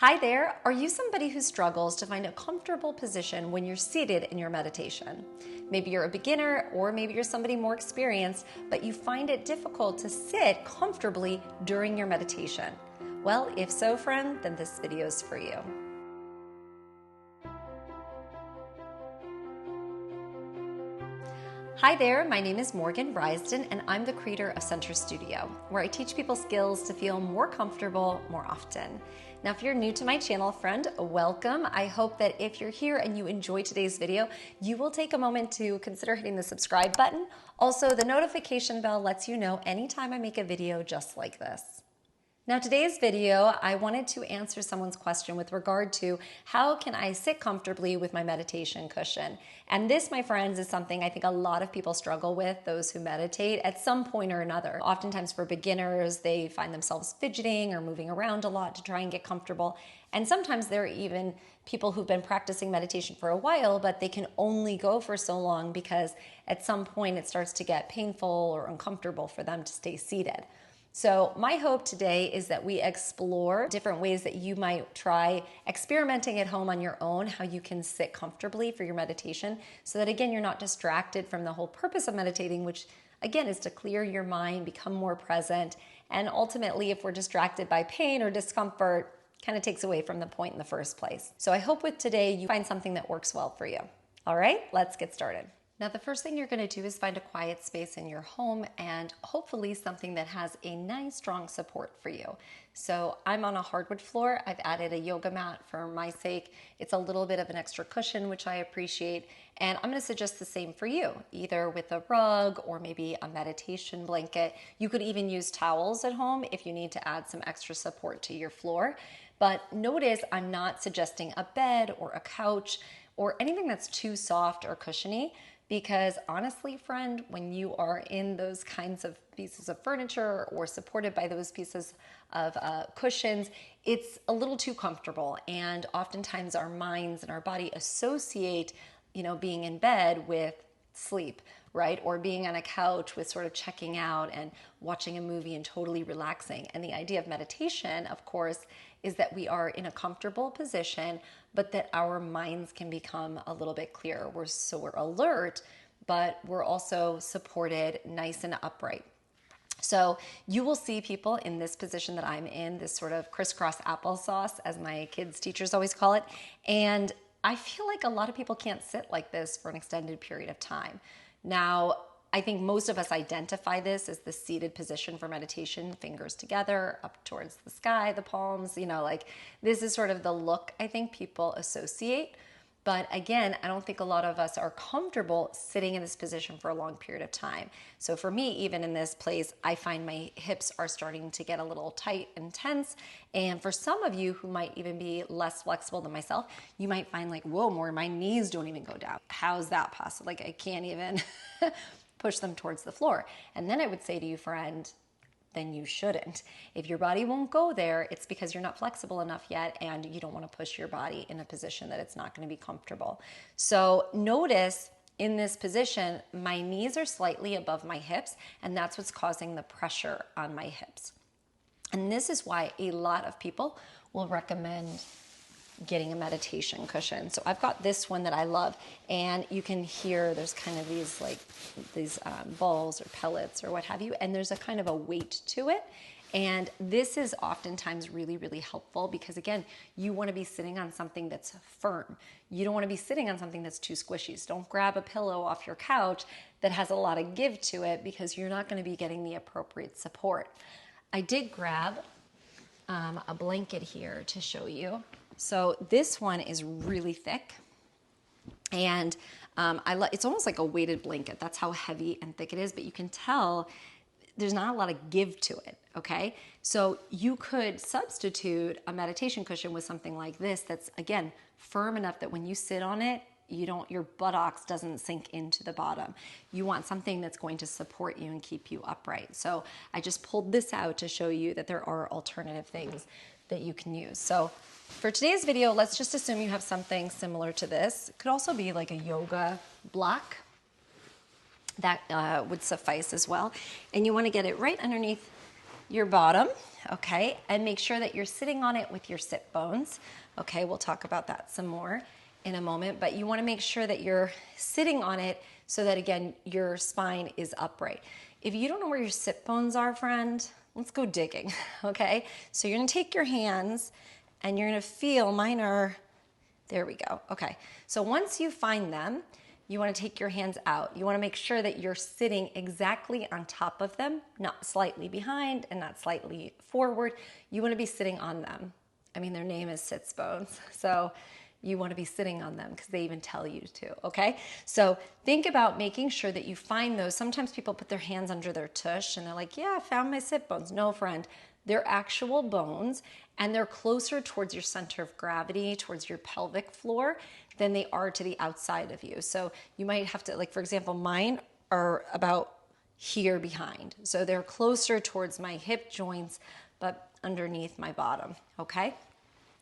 Hi there, are you somebody who struggles to find a comfortable position when you're seated in your meditation? Maybe you're a beginner or maybe you're somebody more experienced, but you find it difficult to sit comfortably during your meditation. Well, if so, friend, then this video is for you. Hi there, my name is Morgan Risden and I'm the creator of Center Studio, where I teach people skills to feel more comfortable more often. Now, if you're new to my channel, friend, welcome. I hope that if you're here and you enjoy today's video, you will take a moment to consider hitting the subscribe button. Also, the notification bell lets you know anytime I make a video just like this. Now, today's video, I wanted to answer someone's question with regard to how can I sit comfortably with my meditation cushion? And this, my friends, is something I think a lot of people struggle with, those who meditate at some point or another. Oftentimes for beginners, they find themselves fidgeting or moving around a lot to try and get comfortable. And sometimes there are even people who've been practicing meditation for a while, but they can only go for so long because at some point it starts to get painful or uncomfortable for them to stay seated. So my hope today is that we explore different ways that you might try experimenting at home on your own, how you can sit comfortably for your meditation so that, again, you're not distracted from the whole purpose of meditating, which, again, is to clear your mind, become more present, and ultimately, if we're distracted by pain or discomfort, kind of takes away from the point in the first place. So I hope with today you find something that works well for you. All right, let's get started. Now, the first thing you're going to do is find a quiet space in your home and hopefully something that has a nice, strong support for you. So I'm on a hardwood floor. I've added a yoga mat for my sake. It's a little bit of an extra cushion, which I appreciate. And I'm going to suggest the same for you, either with a rug or maybe a meditation blanket. You could even use towels at home if you need to add some extra support to your floor. But notice I'm not suggesting a bed or a couch or anything that's too soft or cushiony. Because honestly, friend, when you are in those kinds of pieces of furniture or supported by those pieces of cushions, it's a little too comfortable. And oftentimes our minds and our body associate, being in bed with sleep, right? Or being on a couch with sort of checking out and watching a movie and totally relaxing. And the idea of meditation, of course, is that we are in a comfortable position, but that our minds can become a little bit clearer. We're alert, but we're also supported, nice and upright. So you will see people in this position that I'm in, this sort of crisscross applesauce, as my kids' teachers always call it. And I feel like a lot of people can't sit like this for an extended period of time. Now, I think most of us identify this as the seated position for meditation, fingers together, up towards the sky, the palms, this is sort of the look I think people associate. But again, I don't think a lot of us are comfortable sitting in this position for a long period of time. So for me, even in this place, I find my hips are starting to get a little tight and tense. And for some of you who might even be less flexible than myself, you might find whoa, more, my knees don't even go down. How's that possible? I can't even push them towards the floor. And then I would say to you, friend, then you shouldn't. If your body won't go there, it's because you're not flexible enough yet and you don't want to push your body in a position that it's not going to be comfortable. So notice in this position, my knees are slightly above my hips, and that's what's causing the pressure on my hips. And this is why a lot of people will recommend getting a meditation cushion. So I've got this one that I love, and you can hear there's kind of these balls or pellets or what have you, and there's a kind of a weight to it. And this is oftentimes really, really helpful because, again, you want to be sitting on something that's firm. You don't want to be sitting on something that's too squishy. So don't grab a pillow off your couch that has a lot of give to it because you're not going to be getting the appropriate support. I did grab a blanket here to show you. So this one is really thick, and it's almost like a weighted blanket. That's how heavy and thick it is, but you can tell there's not a lot of give to it, okay? So you could substitute a meditation cushion with something like this that's, again, firm enough that when you sit on it, your buttocks doesn't sink into the bottom. You want something that's going to support you and keep you upright. So I just pulled this out to show you that there are alternative things that you can use. So for today's video, let's just assume you have something similar to this. It could also be like a yoga block. That would suffice as well. And you want to get it right underneath your bottom okay? And make sure that you're sitting on it with your sit bones, okay? We'll talk about that some more in a moment, but you wanna make sure that you're sitting on it so that, again, your spine is upright. If you don't know where your sit bones are, friend, let's go digging, okay? So you're gonna take your hands and you're gonna feel, mine are, there we go, okay. So once you find them, you wanna take your hands out. You wanna make sure that you're sitting exactly on top of them, not slightly behind and not slightly forward. You wanna be sitting on them. I mean, their name is sits bones, so you wanna be sitting on them because they even tell you to, okay? So think about making sure that you find those. Sometimes people put their hands under their tush and they're like, yeah, I found my sit bones. No, friend, they're actual bones and they're closer towards your center of gravity, towards your pelvic floor than they are to the outside of you. So you might have to, like, for example, mine are about here behind. So they're closer towards my hip joints, but underneath my bottom, okay?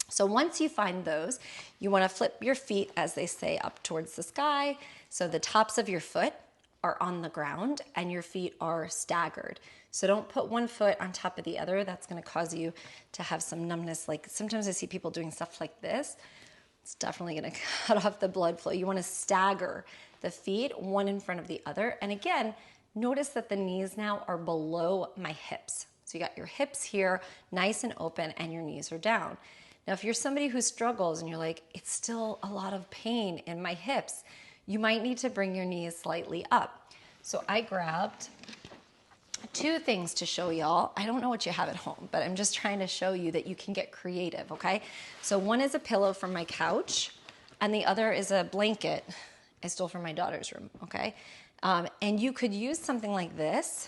So once you find those, you wanna flip your feet, as they say, up towards the sky. So the tops of your foot are on the ground and your feet are staggered. So don't put one foot on top of the other. That's gonna cause you to have some numbness. Like sometimes I see people doing stuff like this. It's definitely gonna cut off the blood flow. You wanna stagger the feet, one in front of the other. And again, notice that the knees now are below my hips. So you got your hips here, nice and open, and your knees are down. Now, if you're somebody who struggles and you're like, it's still a lot of pain in my hips, you might need to bring your knees slightly up. So I grabbed two things to show y'all. I don't know what you have at home, but I'm just trying to show you that you can get creative, okay? So one is a pillow from my couch, and the other is a blanket I stole from my daughter's room, okay? And you could use something like this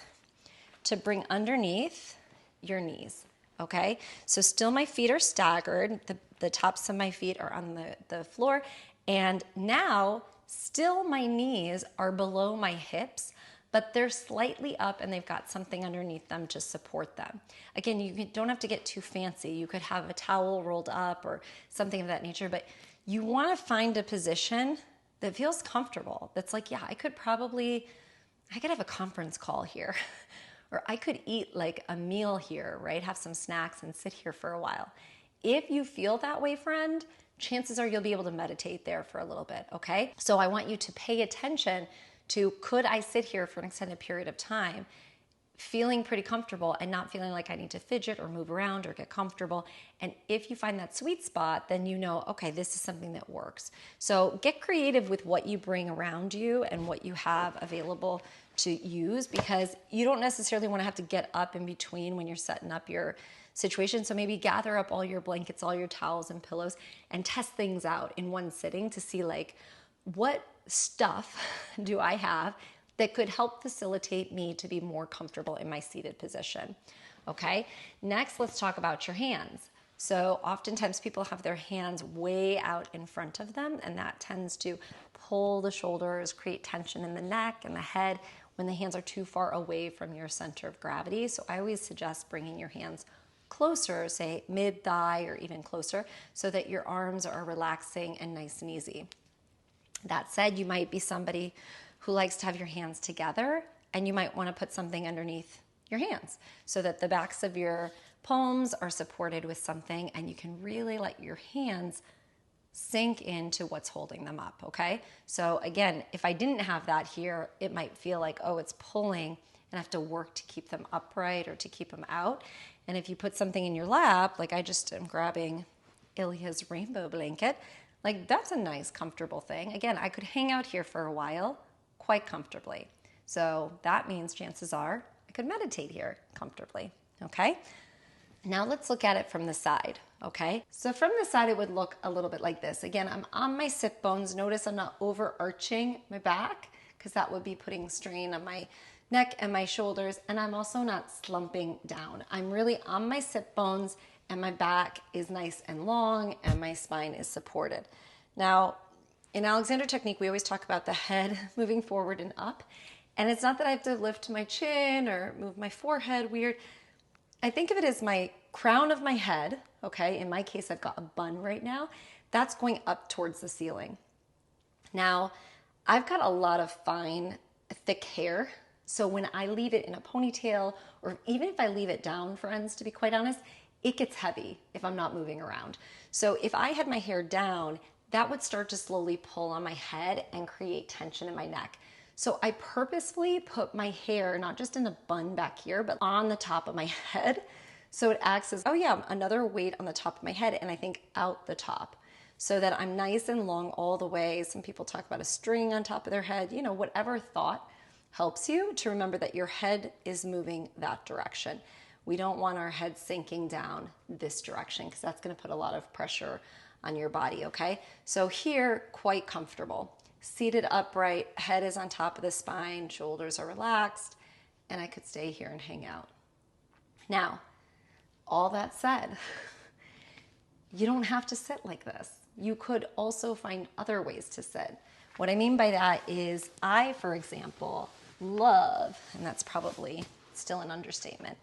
to bring underneath your knees, okay? So still my feet are staggered. The tops of my feet are on the floor. And now still my knees are below my hips, but they're slightly up and they've got something underneath them to support them. Again, you don't have to get too fancy. You could have a towel rolled up or something of that nature, but you wanna find a position that feels comfortable. That's like, yeah, I could have a conference call here. Or I could eat like a meal here, right? Have some snacks and sit here for a while. If you feel that way, friend, chances are you'll be able to meditate there for a little bit, okay? So I want you to pay attention to, could I sit here for an extended period of time feeling pretty comfortable and not feeling like I need to fidget or move around or get comfortable? And if you find that sweet spot, then you know, okay, this is something that works. So get creative with what you bring around you and what you have available to use, because you don't necessarily want to have to get up in between when you're setting up your situation. So maybe gather up all your blankets, all your towels and pillows, and test things out in one sitting to see, like, what stuff do I have that could help facilitate me to be more comfortable in my seated position, okay? Next, let's talk about your hands. So oftentimes people have their hands way out in front of them, and that tends to pull the shoulders, create tension in the neck and the head when the hands are too far away from your center of gravity. So I always suggest bringing your hands closer, say mid-thigh or even closer, so that your arms are relaxing and nice and easy. That said, you might be somebody who likes to have your hands together, and you might want to put something underneath your hands so that the backs of your palms are supported with something, and you can really let your hands sink into what's holding them up, okay? So again, if I didn't have that here, it might feel like, oh, it's pulling, and I have to work to keep them upright or to keep them out. And if you put something in your lap, like I just am grabbing Ilya's rainbow blanket, like that's a nice, comfortable thing. Again, I could hang out here for a while quite comfortably. So that means chances are I could meditate here comfortably, okay? Now let's look at it from the side, okay? So from the side, it would look a little bit like this. Again, I'm on my sit bones. Notice I'm not overarching my back, because that would be putting strain on my neck and my shoulders, and I'm also not slumping down. I'm really on my sit bones, and my back is nice and long, and my spine is supported. Now, in Alexander Technique, we always talk about the head moving forward and up, and it's not that I have to lift my chin or move my forehead weird. I think of it as my crown of my head, okay? In my case, I've got a bun right now. That's going up towards the ceiling. Now, I've got a lot of fine, thick hair, So when I leave it in a ponytail, or even if I leave it down, friends, to be quite honest, it gets heavy if I'm not moving around. So if I had my hair down, that would start to slowly pull on my head and create tension in my neck. So I purposefully put my hair not just in a bun back here, but on the top of my head. So it acts as, oh yeah, another weight on the top of my head, and I think out the top, so that I'm nice and long all the way. Some people talk about a string on top of their head, you know, whatever thought helps you to remember that your head is moving that direction. We don't want our head sinking down this direction because that's going to put a lot of pressure on your body, okay? So here, quite comfortable. Seated upright, head is on top of the spine, shoulders are relaxed, and I could stay here and hang out. Now, all that said, you don't have to sit like this. You could also find other ways to sit. What I mean by that is I, for example, love, and that's probably still an understatement,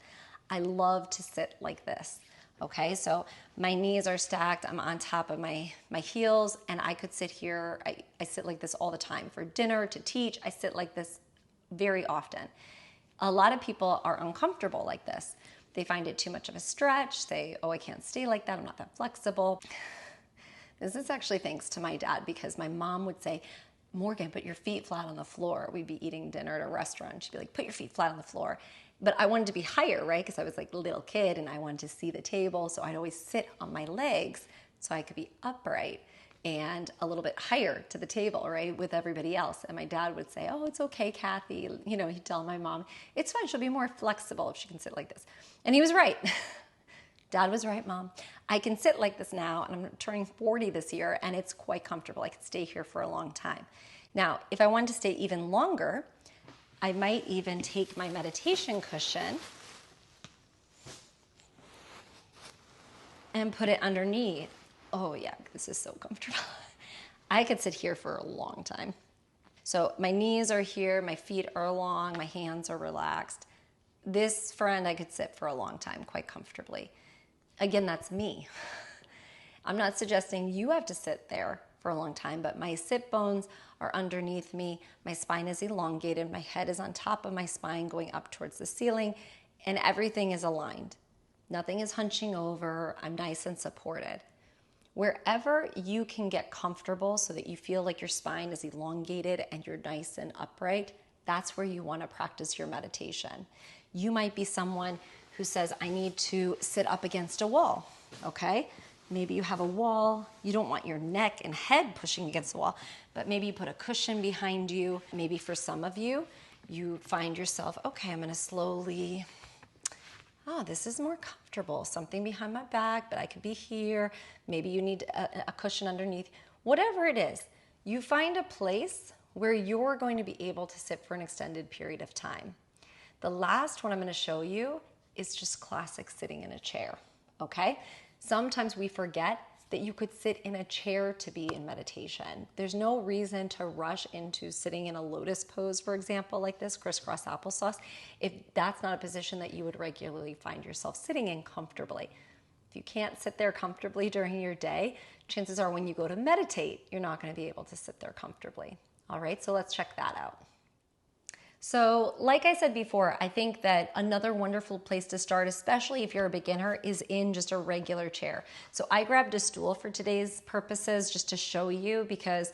I love to sit like this. Okay, so my knees are stacked, I'm on top of my heels, and I could sit here. I sit like this all the time. For dinner, to teach, I sit like this very often. A lot of people are uncomfortable like this. They find it too much of a stretch, say, oh, I can't stay like that, I'm not that flexible. This is actually thanks to my dad, because my mom would say, Morgan, put your feet flat on the floor. We'd be eating dinner at a restaurant. She'd be like, put your feet flat on the floor. But I wanted to be higher, right? Because I was like a little kid and I wanted to see the table. So I'd always sit on my legs so I could be upright and a little bit higher to the table, right? With everybody else. And my dad would say, oh, it's okay, Kathy. You know, he'd tell my mom, it's fine. She'll be more flexible if she can sit like this. And he was right. Dad was right, Mom. I can sit like this now, and I'm turning 40 this year, and it's quite comfortable. I could stay here for a long time. Now, if I wanted to stay even longer, I might even take my meditation cushion and put it underneath. Oh yeah, this is so comfortable. I could sit here for a long time. So my knees are here, my feet are long, my hands are relaxed. This, friend, I could sit for a long time quite comfortably. Again, that's me. I'm not suggesting you have to sit there for a long time, but my sit bones are underneath me. My spine is elongated. My head is on top of my spine going up towards the ceiling, and everything is aligned. Nothing is hunching over. I'm nice and supported. Wherever you can get comfortable so that you feel like your spine is elongated and you're nice and upright, that's where you want to practice your meditation. You might be someone who says, I need to sit up against a wall, okay? Maybe you have a wall, you don't want your neck and head pushing against the wall, but maybe you put a cushion behind you. Maybe for some of you, you find yourself, okay, I'm gonna slowly, this is more comfortable. Something behind my back, but I could be here. Maybe you need a cushion underneath. Whatever it is, you find a place where you're going to be able to sit for an extended period of time. The last one I'm gonna show you is just classic sitting in a chair, okay? Sometimes we forget that you could sit in a chair to be in meditation. There's no reason to rush into sitting in a lotus pose, for example, like this, crisscross applesauce, if that's not a position that you would regularly find yourself sitting in comfortably. If you can't sit there comfortably during your day, chances are when you go to meditate, you're not going to be able to sit there comfortably. All right, so let's check that out. So like I said before, I think that another wonderful place to start, especially if you're a beginner, is in just a regular chair. So I grabbed a stool for today's purposes just to show you, because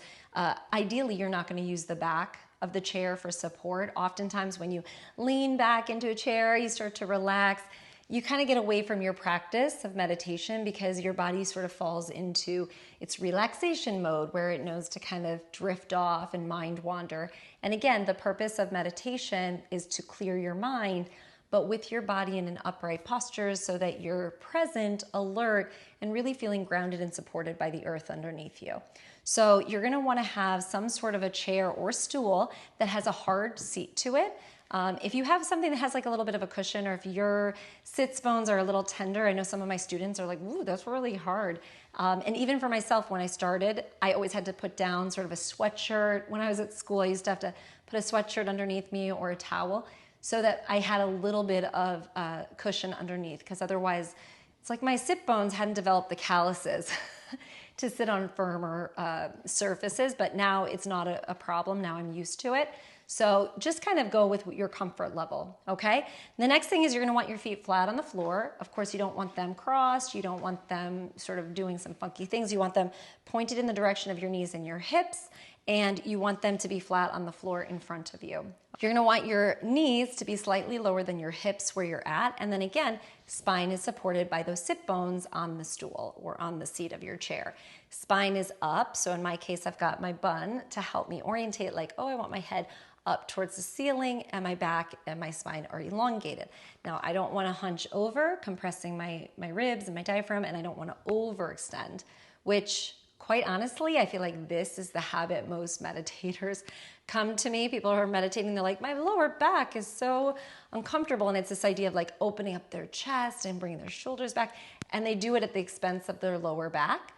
ideally you're not going to use the back of the chair for support. Oftentimes when you lean back into a chair, you start to relax. You kind of get away from your practice of meditation because your body sort of falls into its relaxation mode where it knows to kind of drift off and mind wander. And again, the purpose of meditation is to clear your mind, but with your body in an upright posture so that you're present, alert, and really feeling grounded and supported by the earth underneath you. So you're going to want to have some sort of a chair or stool that has a hard seat to it. If you have something that has like a little bit of a cushion, or if your sits bones are a little tender, I know some of my students are like, ooh, that's really hard. And even for myself, when I started, I always had to put down sort of a sweatshirt. When I was at school, I used to have to put a sweatshirt underneath me or a towel so that I had a little bit of cushion underneath, because otherwise it's like my sit bones hadn't developed the calluses to sit on firmer surfaces, but now it's not a problem. Now I'm used to it. So just kind of go with your comfort level, okay? The next thing is you're gonna want your feet flat on the floor. Of course, you don't want them crossed. You don't want them sort of doing some funky things. You want them pointed in the direction of your knees and your hips, and you want them to be flat on the floor in front of you. You're gonna want your knees to be slightly lower than your hips where you're at, and then again, spine is supported by those sit bones on the stool or on the seat of your chair. Spine is up, so in my case, I've got my bun to help me orientate, like, oh, I want my head up towards the ceiling, and my back and my spine are elongated. Now, I don't wanna hunch over, compressing my ribs and my diaphragm, and I don't wanna overextend, which quite honestly, I feel like this is the habit most meditators come to me. People who are meditating, they're like, my lower back is so uncomfortable. And it's this idea of like opening up their chest and bringing their shoulders back. And they do it at the expense of their lower back.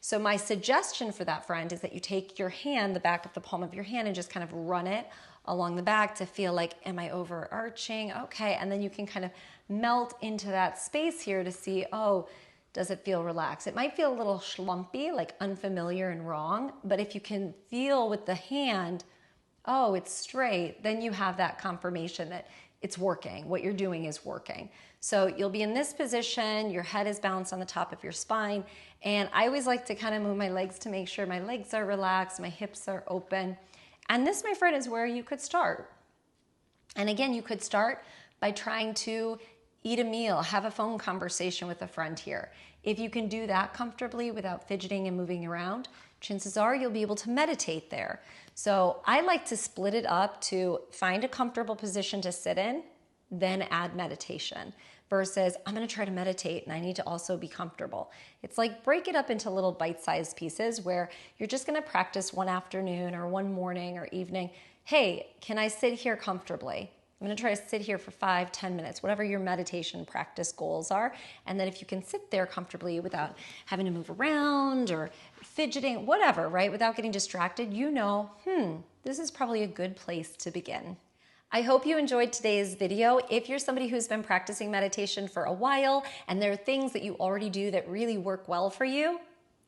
So my suggestion for that, friend, is that you take your hand, the back of the palm of your hand, and just kind of run it along the back to feel like, am I overarching? Okay. And then you can kind of melt into that space here to see, oh, does it feel relaxed? It might feel a little schlumpy, like unfamiliar and wrong, but if you can feel with the hand, oh, it's straight, then you have that confirmation that it's working. What you're doing is working. So you'll be in this position, your head is balanced on the top of your spine, and I always like to kind of move my legs to make sure my legs are relaxed, my hips are open. And this, my friend, is where you could start. And again, you could start by trying to eat a meal, have a phone conversation with a friend here. If you can do that comfortably without fidgeting and moving around, chances are you'll be able to meditate there. So I like to split it up to find a comfortable position to sit in, then add meditation, versus I'm gonna try to meditate and I need to also be comfortable. It's like break it up into little bite-sized pieces where you're just gonna practice one afternoon or one morning or evening. Hey, can I sit here comfortably? I'm gonna try to sit here for 5-10 minutes, whatever your meditation practice goals are. And then if you can sit there comfortably without having to move around or fidgeting, whatever, right? Without getting distracted, you know, this is probably a good place to begin. I hope you enjoyed today's video. If you're somebody who's been practicing meditation for a while and there are things that you already do that really work well for you,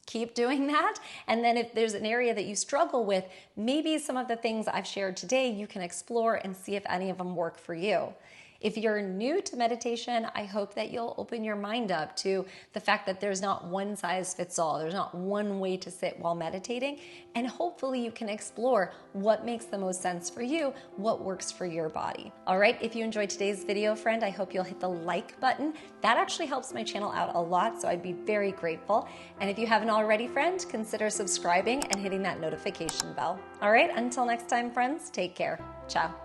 keep doing that. And then if there's an area that you struggle with, maybe some of the things I've shared today, you can explore and see if any of them work for you. If you're new to meditation, I hope that you'll open your mind up to the fact that there's not one size fits all. There's not one way to sit while meditating. And hopefully you can explore what makes the most sense for you, what works for your body. All right, if you enjoyed today's video, friend, I hope you'll hit the like button. That actually helps my channel out a lot, so I'd be very grateful. And if you haven't already, friend, consider subscribing and hitting that notification bell. All right, until next time, friends, take care. Ciao.